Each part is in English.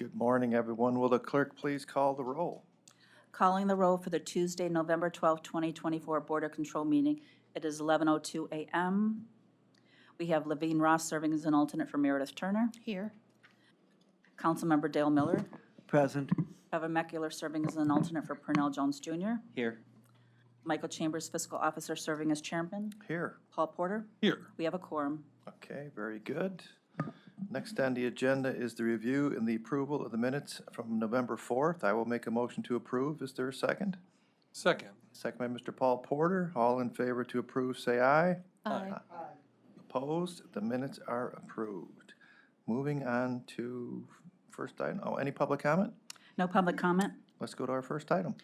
Good morning, everyone. Will the clerk please call the roll? Calling the roll for the Tuesday, November 12, 2024 Board of Control meeting. It is 11:02 a.m. We have Levine Ross serving as an alternate for Meredith Turner. Here. Councilmember Dale Miller. Present. Kevin Meckler serving as an alternate for Purnell Jones Jr. Here. Michael Chambers, fiscal officer, serving as chairman. Here. Paul Porter. Here. We have a quorum. Okay, very good. Next on the agenda is the review and the approval of the minutes from November 4th. I will make a motion to approve. Is there a second? Second. Second by Mr. Paul Porter. All in favor to approve, say aye. Aye. Opposed? The minutes are approved. Moving on to first item. Oh, any public comment? No public comment. Let's go to our first item.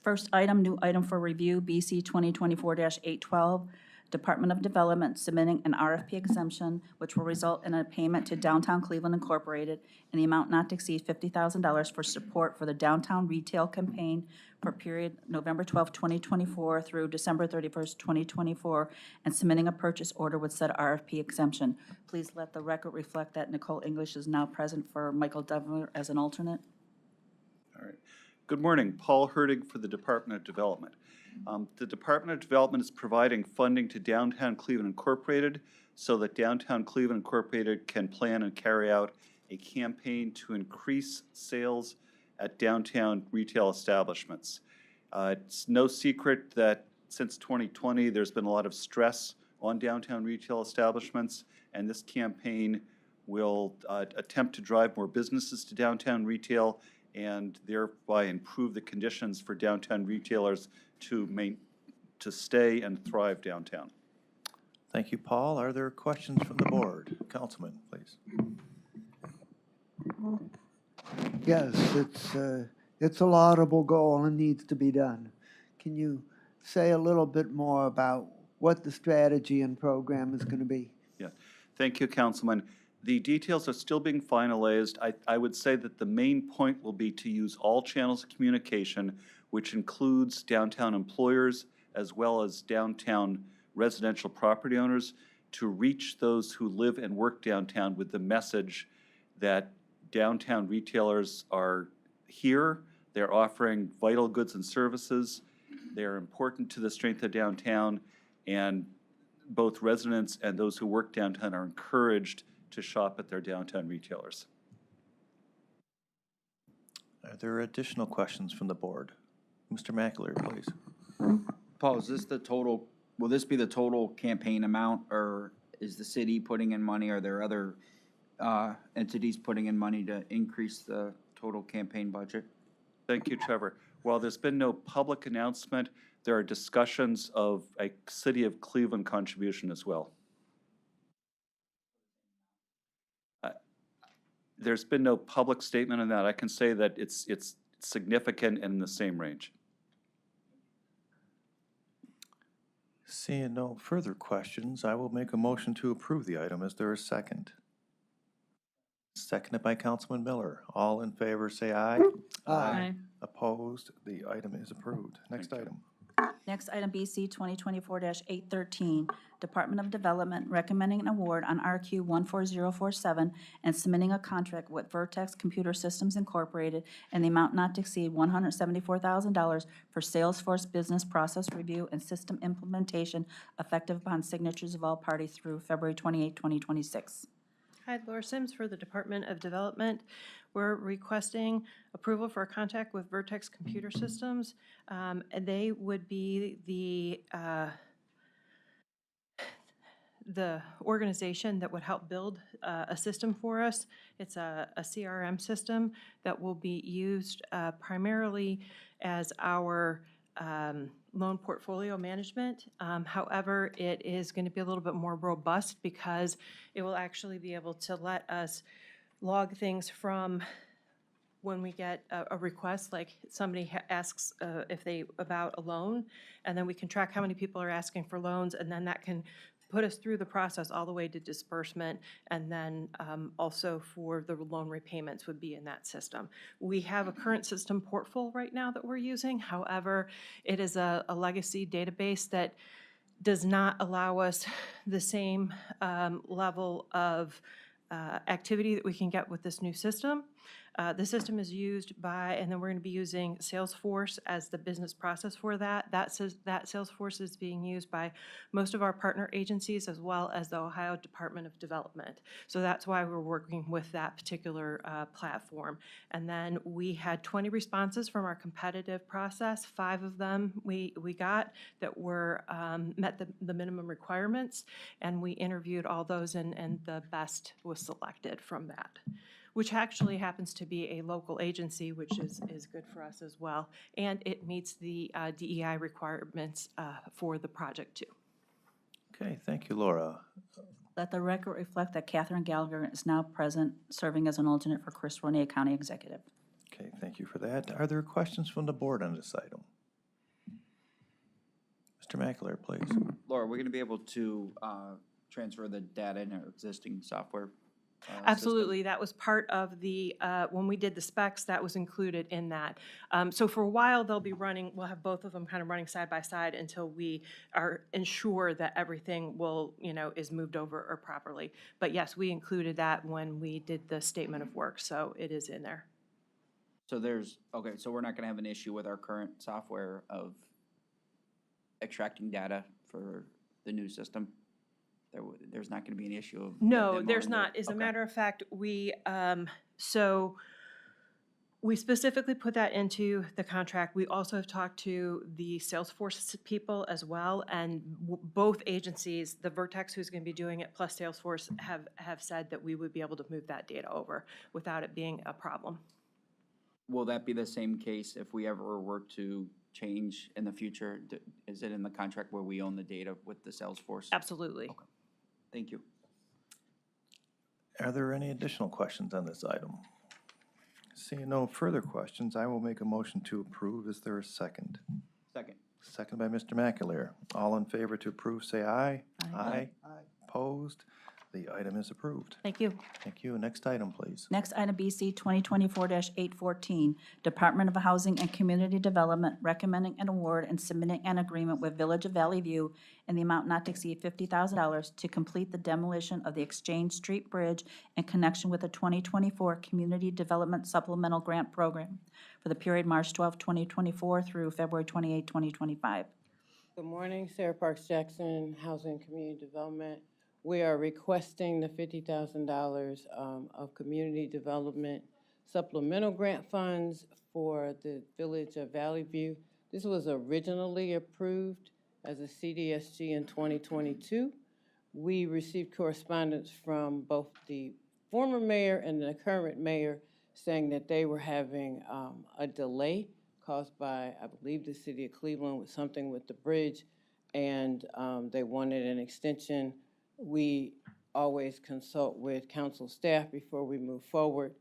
First item, new item for review, BC 2024-812, Department of Development submitting an RFP exemption, which will result in a payment to Downtown Cleveland Incorporated in the amount not to exceed $50,000 for support for the downtown retail campaign for period November 12, 2024 through December 31st, 2024, and submitting a purchase order with said RFP exemption. Please let the record reflect that Nicole English is now present for Michael Devler as an alternate. All right. Good morning. Paul Hertig for the Department of Development. The Department of Development is providing funding to Downtown Cleveland Incorporated so that Downtown Cleveland Incorporated can plan and carry out a campaign to increase sales at downtown retail establishments. It's no secret that since 2020, there's been a lot of stress on downtown retail establishments, and this campaign will attempt to drive more businesses to downtown retail and thereby improve the conditions for downtown retailers to stay and thrive downtown. Thank you, Paul. Are there questions from the board? Councilman, please. Yes, it's a laudable goal and needs to be done. Can you say a little bit more about what the strategy and program is going to be? Yeah, thank you, Councilman. The details are still being finalized. I would say that the main point will be to use all channels of communication, which includes downtown employers as well as downtown residential property owners, to reach those who live and work downtown with the message that downtown retailers are here, they're offering vital goods and services, they're important to the strength of downtown, and both residents and those who work downtown are encouraged to shop at their downtown retailers. Are there additional questions from the board? Mr. Meckler, please. Paul, is this the total, will this be the total campaign amount, or is the city putting in money? Are there other entities putting in money to increase the total campaign budget? Thank you, Trevor. While there's been no public announcement, there are discussions of a City of Cleveland contribution as well. There's been no public statement on that. I can say that it's significant and in the same range. Seeing no further questions, I will make a motion to approve the item. Is there a second? Seconded by Councilman Miller. All in favor, say aye. Aye. Opposed? The item is approved. Next item. Next item, BC 2024-813, Department of Development recommending an award on RQ 14047 and submitting a contract with Vertex Computer Systems Incorporated in the amount not to exceed $174,000 for Salesforce business process review and system implementation effective upon signatures of all parties through February 28, 2026. Hi, Laura Sims for the Department of Development. We're requesting approval for a contract with Vertex Computer Systems. And they would be the organization that would help build a system for us. It's a CRM system that will be used primarily as our loan portfolio management. However, it is going to be a little bit more robust because it will actually be able to let us log things from when we get a request, like somebody asks about a loan, and then we can track how many people are asking for loans, and then that can put us through the process all the way to disbursement, and then also for the loan repayments would be in that system. We have a current system, Portful, right now that we're using. However, it is a legacy database that does not allow us the same level of activity that we can get with this new system. The system is used by, and then we're going to be using Salesforce as the business process for that. That Salesforce is being used by most of our partner agencies as well as the Ohio Department of Development. So that's why we're working with that particular platform. And then we had 20 responses from our competitive process. 5 of them we got that were met the minimum requirements, and we interviewed all those, and the best was selected from that, which actually happens to be a local agency, which is good for us as well. And it meets the DEI requirements for the project too. Okay, thank you, Laura. Let the record reflect that Catherine Gallagher is now present, serving as an alternate for Chris Ronay, County Executive. Okay, thank you for that. Are there questions from the board on this item? Mr. McAleer, please. Laura, we're gonna be able to transfer the data in our existing software system? Absolutely, that was part of the, when we did the specs, that was included in that. So for a while, they'll be running, we'll have both of them kind of running side by side until we are ensure that everything will, is moved over or properly. But yes, we included that when we did the statement of work, so it is in there. So okay, so we're not gonna have an issue with our current software of extracting data for the new system? There's not gonna be an issue of. No, them there's owning it? not. As a Okay. matter of fact, so we specifically put that into the contract. We also have talked to the Salesforce people as well, and both agencies, the Vertex who's going to be doing it, plus Salesforce, have said that we would be able to move that data over without it being a problem. Will that be the same case if we ever were to change in the future? Is it in the contract where we own the data with the Salesforce? Absolutely. Okay. Thank you. Are there any additional questions on this item? Seeing no further questions, I will make a motion to approve. Is there a second? Second. Second by Mr. McAleer. All in favor to approve, say aye. Aye. Opposed? The item is approved. Thank you. Thank you. Next item, please. Next item, BC 2024-814, Department of Housing and Community Development recommending an award and submitting an agreement with Village of Valley View in the amount not to exceed $50,000 to complete the demolition of the Exchange Street Bridge in connection with the 2024 Community Development Supplemental Grant Program for the period March 12, 2024 through February 28, 2025. Good morning, Sarah Parks Jackson, Housing and Community Development. We are requesting the $50,000 of community development supplemental grant funds for the Village of Valley View. This was originally approved as a CDSG in 2022. We received correspondence from both the former mayor and the current mayor saying that they were having a delay caused by, I believe, the city of Cleveland with something with the bridge, and they wanted an extension. We always consult with council staff before we move forward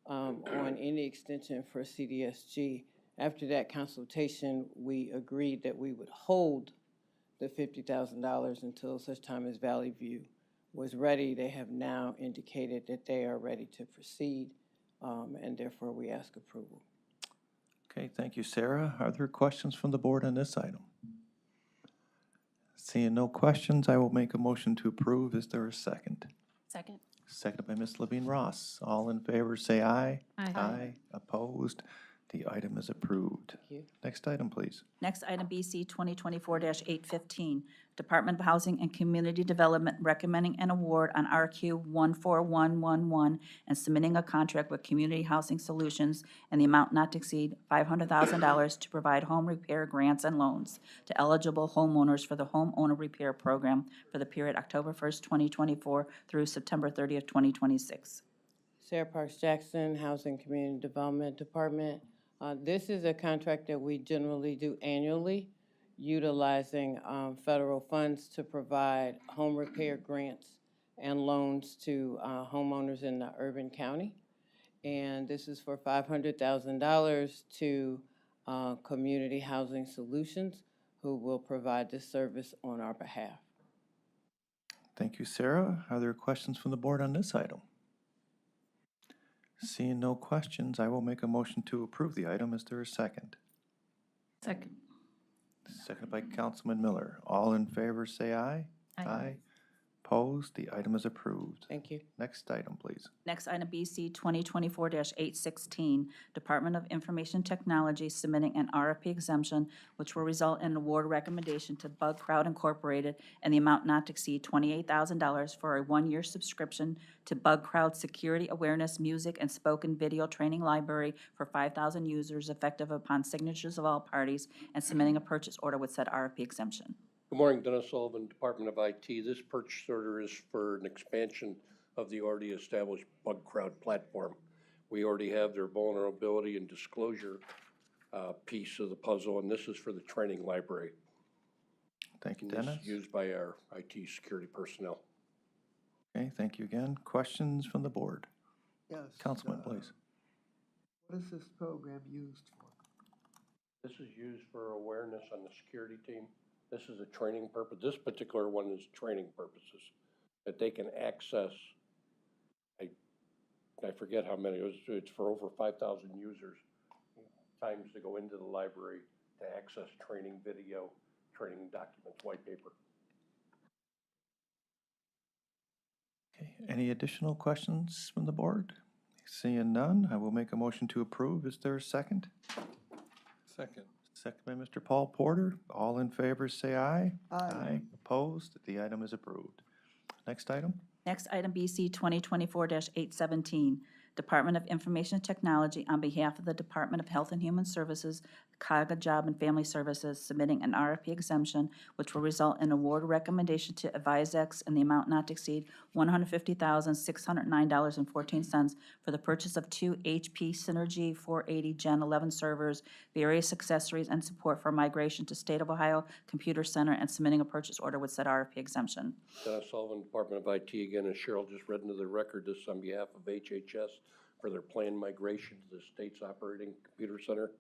on any extension for CDSG. After that consultation, we agreed that we would hold the $50,000 until such time as Valley View was ready. They have now indicated that they are ready to proceed, and therefore we ask approval. Okay, thank you, Sarah. Are there questions from the board on this item? Seeing no questions, I will make a motion to approve. Is there a second? Second. Seconded by Ms. Levine Ross. All in favor, say aye. Aye. Aye. Opposed? The item is approved. Thank you. Next item, please. Next item, BC 2024-815, Department of Housing and Community Development recommending an award on RQ 14111 and submitting a contract with Community Housing Solutions in the amount not to exceed $500,000 to provide home repair grants and loans to eligible homeowners for the Homeowner Repair Program for the period October 1st, 2024 through September 30th, 2026. Sarah Parks Jackson, Housing Community Development Department. This is a contract that we generally do annually, utilizing federal funds to provide home repair grants and loans to homeowners in the urban county. And this is for $500,000 to Community Housing Solutions, who will provide this service on our behalf. Thank you, Sarah. Are there questions from the board on this item? Seeing no questions, I will make a motion to approve the item. Is there a second? Second. Seconded by Councilman Miller. All in favor, say aye. Aye. Opposed? The item is approved. Thank you. Next item, please. Next item, BC 2024-816, Department of Information Technology submitting an RFP exemption, which will result in an award recommendation to Bug Crowd Incorporated in the amount not to exceed $28,000 for a one-year subscription to Bug Crowd Security Awareness Music and Spoken Video Training Library for 5,000 users, effective upon signatures of all parties, and submitting a purchase order with said RFP exemption. Good morning, Dennis Sullivan, Department of IT. This purchase order is for an expansion of the already established Bug Crowd platform. We already have their vulnerability and disclosure piece of the puzzle, and this is for the training library. Thank you, And this Dennis. is used by our IT security personnel. Okay, thank you again. Questions from the board? Yes. Councilman, please. What is this program used for? This is used for awareness on the security team. This is a training purpose. This particular one is training purposes, that they can access, I forget how many, it's for over 5,000 users, times to go into the library to access training video, training documents, white paper. Okay, any additional questions from the board? Seeing none, I will make a motion to approve. Is there a second? Second. Second by Mr. Paul Porter. All in favor, say aye. Aye. Opposed? The item is approved. Next item? Next item, BC 2024-817, Department of Information Technology, on behalf of the Department of Health and Human Services, CAGA Job and Family Services, submitting an RFP exemption, which will result in award recommendation to Avizex in the amount not to exceed $150,609.14 for the purchase of 2 HP Synergy 480 Gen 11 servers, various accessories, and support for migration to State of Ohio Computer Center, and submitting a purchase order with said RFP exemption. Dennis Sullivan, Department of IT again, as Cheryl just read into the record, this is on behalf of HHS for their planned migration to the state's operating computer center.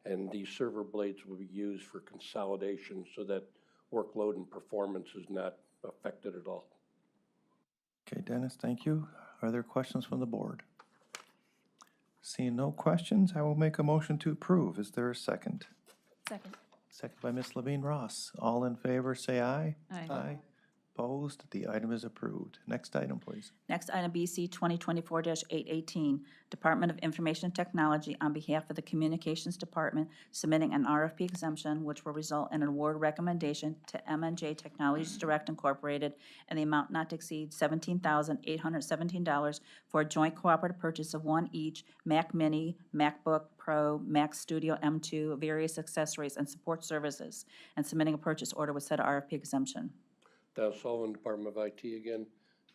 And these server blades will be used for consolidation so that workload and performance is not affected at all. Okay, Dennis, thank you. Are there questions from the board? Seeing no questions, I will make a motion to approve. Is there a second? Second. Second by Ms. Levine Ross. All in favor, say aye. Aye. Opposed? The item is approved. Next item, please. Next item, BC 2024-818, Department of Information Technology, on behalf of the Communications Department, submitting an RFP exemption, which will result in an award recommendation to MNJ Technologies Direct Incorporated in the amount not to exceed $17,817 for a joint cooperative purchase of one each Mac Mini, MacBook Pro, Mac Studio M2, various accessories and support services, and submitting a purchase order with said RFP exemption. Dennis Sullivan, Department of IT again,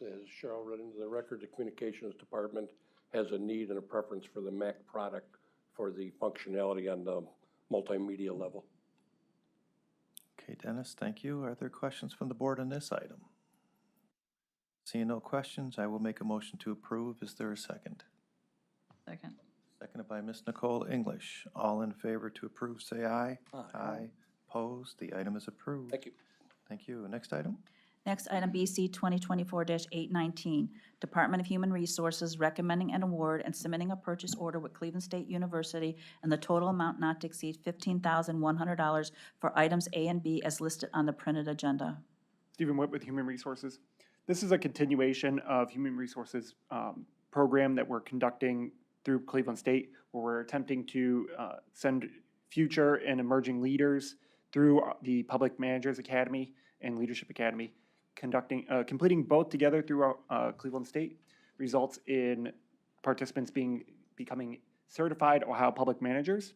as Cheryl read into the record, the Communications Department has a need and a preference for the Mac product for the functionality on the multimedia level. Okay, Dennis, thank you. Are there questions from the board on this item? Seeing no questions, I will make a motion to approve. Is there a second? Second. Seconded by Ms. Nicole English. All in favor to approve, say aye. Aye. Opposed? The item is approved. Thank you. Thank you. Next item? Next item, BC 2024-819, Department of Human Resources recommending an award and submitting a purchase order with Cleveland State University and the total amount not to exceed $15,100 for items A and B as listed on the printed agenda. Stephen Witt with Human Resources. This is a continuation of Human Resources program that we're conducting through Cleveland State, where we're attempting to send future and emerging leaders through the Public Managers Academy and Leadership Academy. Completing both together through Cleveland State results in participants becoming certified Ohio Public Managers.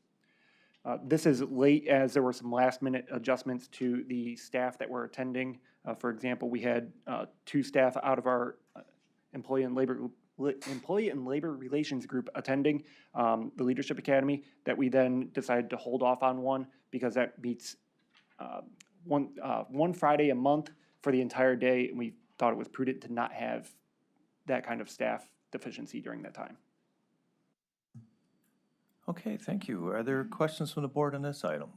This is late as there were some last-minute adjustments to the staff that were attending. For example, we had 2 staff out of our Employee and Labor Relations group attending the Leadership Academy that we then decided to hold off on one because that meets one Friday a month for the entire day, and we thought it was prudent to not have that kind of staff deficiency during that time. Okay, thank you. Are there questions from the board on this item?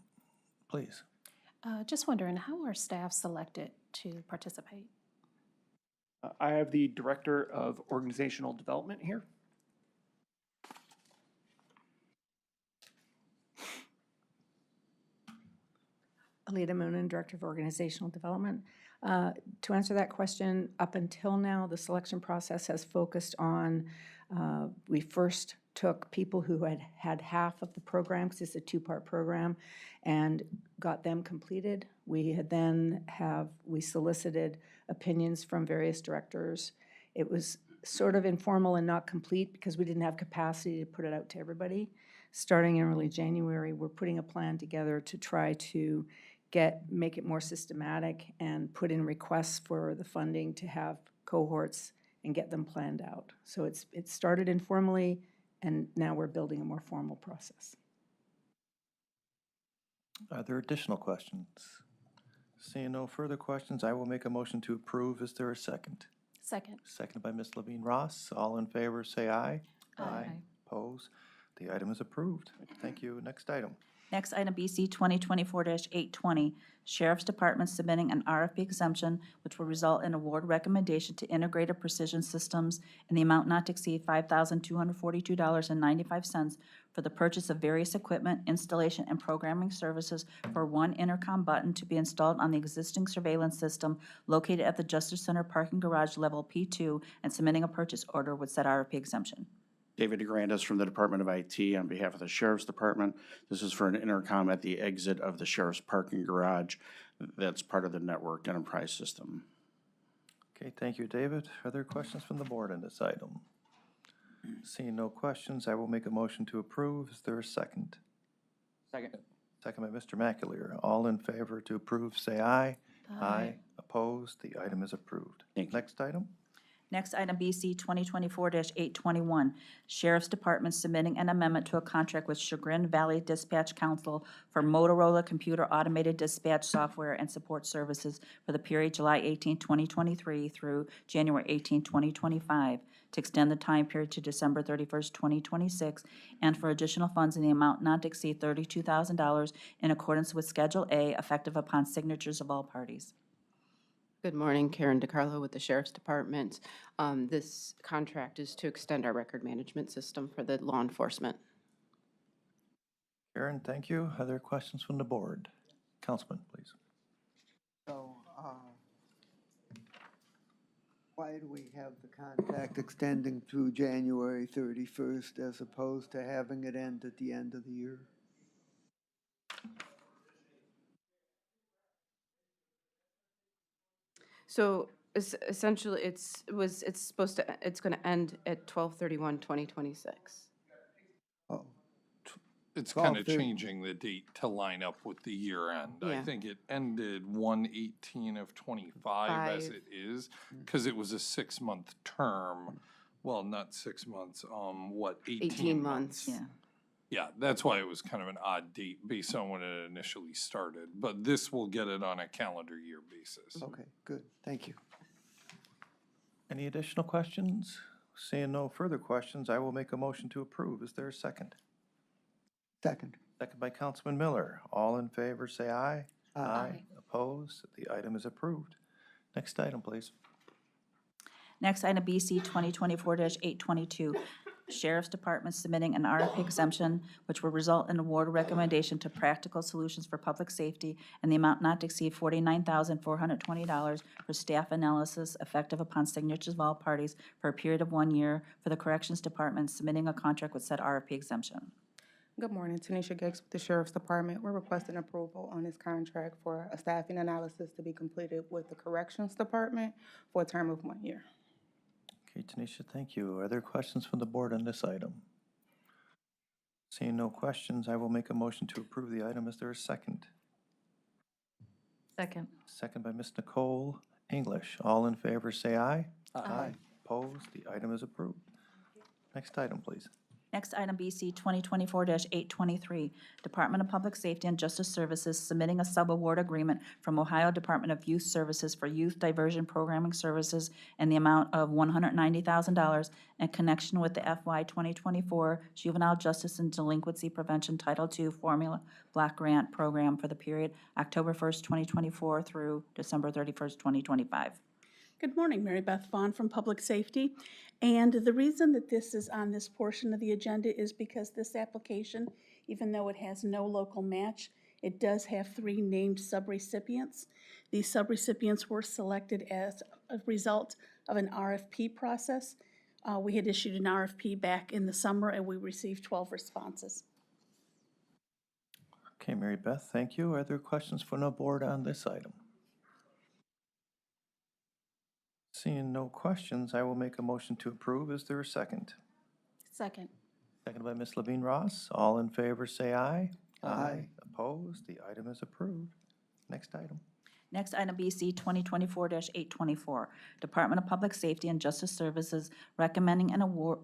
Please. Just wondering, how are staff selected to participate? I have the Director of Organizational Development here. Alita Moonen, Director of Organizational Development. To answer that question, up until now, the selection process has focused on, we first took people who had half of the program, because it's a two-part program, and got them completed. We solicited opinions from various directors. It was sort of informal and not complete because we didn't have capacity to put it out to everybody. Starting in early January, we're putting a plan together to try to make it more systematic and put in requests for the funding to have cohorts and get them planned out. So it started informally, and now we're building a more formal process. Are there additional questions? Seeing no further questions, I will make a motion to approve. Is there a second? Second. Seconded by Ms. Levine Ross. All in favor, say aye. Aye. Oppose? The item is approved. Thank you. Next item. Next item, BC 2024-820, Sheriff's Department submitting an RFP exemption, which will result in award recommendation to Integrated Precision Systems in the amount not to exceed $5,242.95 for the purchase of various equipment, installation, and programming services for one intercom button to be installed on the existing surveillance system located at the Justice Center parking garage level P2, and submitting a purchase order with said RFP exemption. David DeGrandis from the Department of IT on behalf of the Sheriff's Department. This is for an intercom at the exit of the Sheriff's parking garage. That's part of the network enterprise system. Okay, thank you, David. Are there questions from the board on this item? Seeing no questions, I will make a motion to approve. Is there a second? Second. Second by Mr. McAleer. All in favor to approve, say aye. Aye. Opposed? The item is approved. Thank you. Next item. Next item, BC 2024-821, Sheriff's Department submitting an amendment to a contract with Chagrin Valley Dispatch Council for Motorola Computer Automated Dispatch Software and Support Services for the period July 18, 2023 through January 18, 2025, to extend the time period to December 31st, 2026, and for additional funds in the amount not to exceed $32,000 in accordance with Schedule A, effective upon signatures of all parties. Good morning, Karen DeCarlo with the Sheriff's Department. This contract is to extend our record management system for the law enforcement. Karen, thank you. Are there questions from the board? Councilman, please. So, why do we have the contract extending through January 31st as opposed to having it end at the end of the year? So essentially, it's going to end at 12/31/2026. Oh, It's kind of 12/30. changing the date to line up with the year end. I Yeah. think it ended 1/18 of 25 as it is, because it was a 6-month term. Well, not 6 months, 18 months? Yeah. Yeah, that's why it was kind of an odd date based on when it initially started. But this will get it on a calendar year basis. Okay, good, thank you. Any additional questions? Seeing no further questions, I will make a motion to approve. Is there a second? Second. Second by Councilman Miller. All in favor, say aye. Aye. Opposed? The item is approved. Next item, please. Next item, BC 2024-822, Sheriff's Department submitting an RFP exemption, which will result in award recommendation to Practical Solutions for Public Safety and the amount not to exceed $49,420 for staff analysis effective upon signatures of all parties for a period of 1 year for the Corrections Department, submitting a contract with said RFP exemption. Good morning, Tanisha Giggs with the Sheriff's Department. We're requesting approval on this contract for a staffing analysis to be completed with the Corrections Department for a term of 1 year. Okay, Tanisha, thank you. Are there questions from the board on this item? Seeing no questions, I will make a motion to approve the item. Is there a second? Second. Second by Ms. Nicole English. All in favor, say aye. Aye. Opposed? The item is approved. Next item, please. Next item, BC 2024-823, Department of Public Safety and Justice Services submitting a subaward agreement from Ohio Department of Youth Services for youth diversion programming services in the amount of $190,000 in connection with the FY 2024 Juvenile Justice and Delinquency Prevention Title II Formula Block Grant Program for the period October 1st, 2024 through December 31st, 2025. Good morning, Mary Beth Vaughn from Public Safety. And the reason that this is on this portion of the agenda is because this application, even though it has no local match, It does have 3 named subrecipients. These subrecipients were selected as a result of an RFP process. We had issued an RFP back in the summer, and we received 12 responses. Okay, Mary Beth, thank you. Are there questions from the board on this item? Seeing no questions, I will make a motion to approve. Is there a second? Second. Seconded by Ms. Levine Ross. All in favor, say aye. Aye. Opposed? The item is approved. Next item. Next item, BC 2024-824, Department of Public Safety and Justice Services recommending an award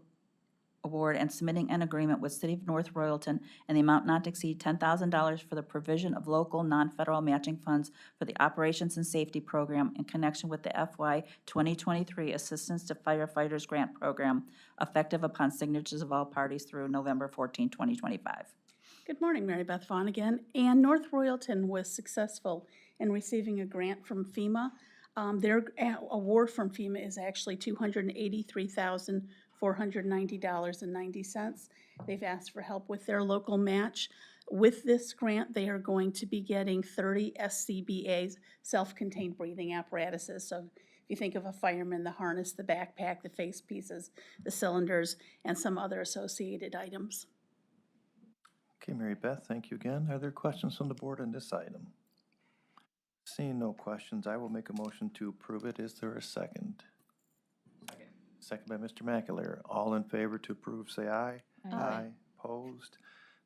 and submitting an agreement with City of North Royalton in the amount not to exceed $10,000 for the provision of local non-federal matching funds for the Operations and Safety Program in connection with the FY 2023 Assistance to Firefighters Grant Program, effective upon signatures of all parties through November 14, 2025. Good morning, Mary Beth Vaughn again. And North Royalton was successful in receiving a grant from FEMA. Their award from FEMA is actually $283,490.90. They've asked for help with their local match. With this grant, they are going to be getting 30 SCBA's, self-contained breathing apparatuses. So if you think of a fireman, the harness, the backpack, the face pieces, the cylinders, and some other associated items. Okay, Mary Beth, thank you again. Are there questions from the board on this item? Seeing no questions, I will make a motion to approve it. Is there a second? Second. Second by Mr. McAleer. All in favor to approve, say aye. Aye. Opposed?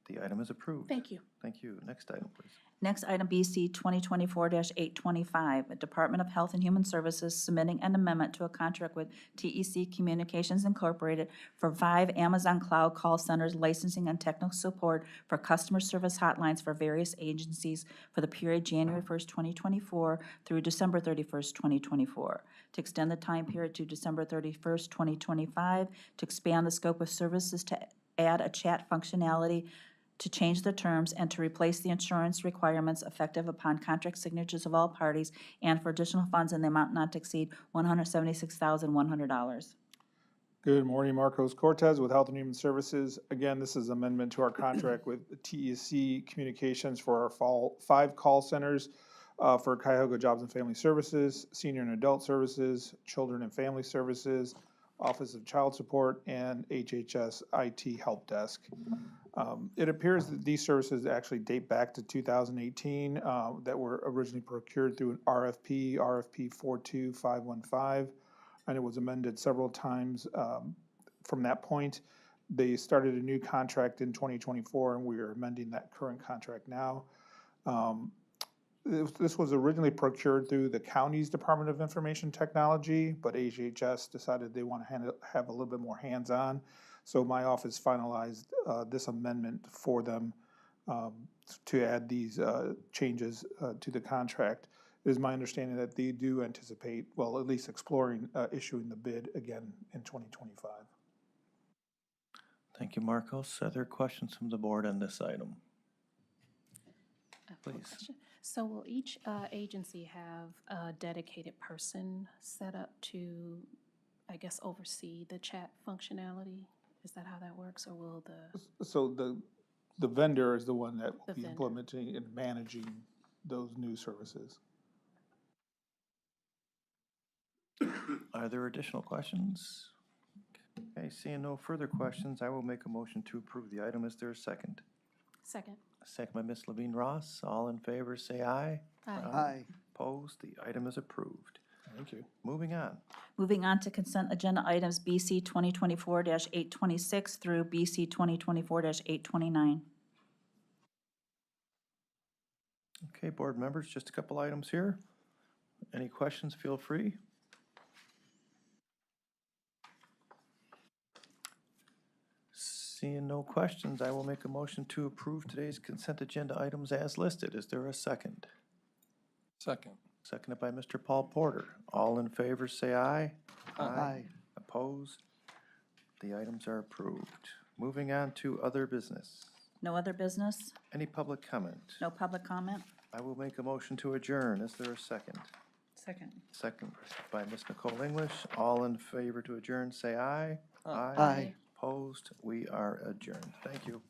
The item is approved. Thank you. Thank you. Next item, please. Next item, BC 2024-825, Department of Health and Human Services submitting an amendment to a contract with TEC Communications Incorporated for 5 Amazon Cloud call centers licensing and technical support for customer service hotlines for various agencies for the period January 1st, 2024 through December 31st, 2024, to extend the time period to December 31st, 2025, to expand the scope of services, to add a chat functionality, to change the terms, and to replace the insurance requirements effective upon contract signatures of all parties, and for additional funds in the amount not to exceed $176,100. Good morning, Marcos Cortez with Health and Human Services. Again, this is amendment to our contract with TEC Communications for our 5 call centers for Cuyahoga Jobs and Family Services, Senior and Adult Services, Children and Family Services, Office of Child Support, and HHS IT Help Desk. It appears that these services actually date back to 2018 that were originally procured through an RFP 42515, and it was amended several times from that point. They started a new contract in 2024, and we are amending that current contract now. This was originally procured through the county's Department of Information Technology, but HHS decided they want to have a little bit more hands-on. So my office finalized this amendment for them to add these changes to the contract. It is my understanding that they do anticipate, well, at least exploring issuing the bid again in 2025. Thank you, Marcos. Are there questions from the board on this item? Please. So will each agency have a dedicated person set up to, I guess, oversee the chat functionality? Is that how that works, or will the? So the vendor is the one that will The be vendor. implementing and managing those new services. Are there additional questions? Okay, seeing no further questions, I will make a motion to approve the item. Is there a second? Second. Second by Ms. Levine Ross. All in favor, say aye. Aye. Opposed? The item is approved. Thank you. Moving on. Moving on to consent agenda items BC 2024-826 through BC 2024-829. Okay, board members, just a couple items here. Any questions, feel free. Seeing no questions, I will make a motion to approve today's consent agenda items as listed. Is there a second? Second. Seconded by Mr. Paul Porter. All in favor, say aye. Aye. Opposed? The items are approved. Moving on to other business. No other business? Any public comment? No public comment? I will make a motion to adjourn. Is there a second? Second. Second by Ms. Nicole English. All in favor to adjourn, say aye. Aye. Opposed? We are adjourned. Thank you.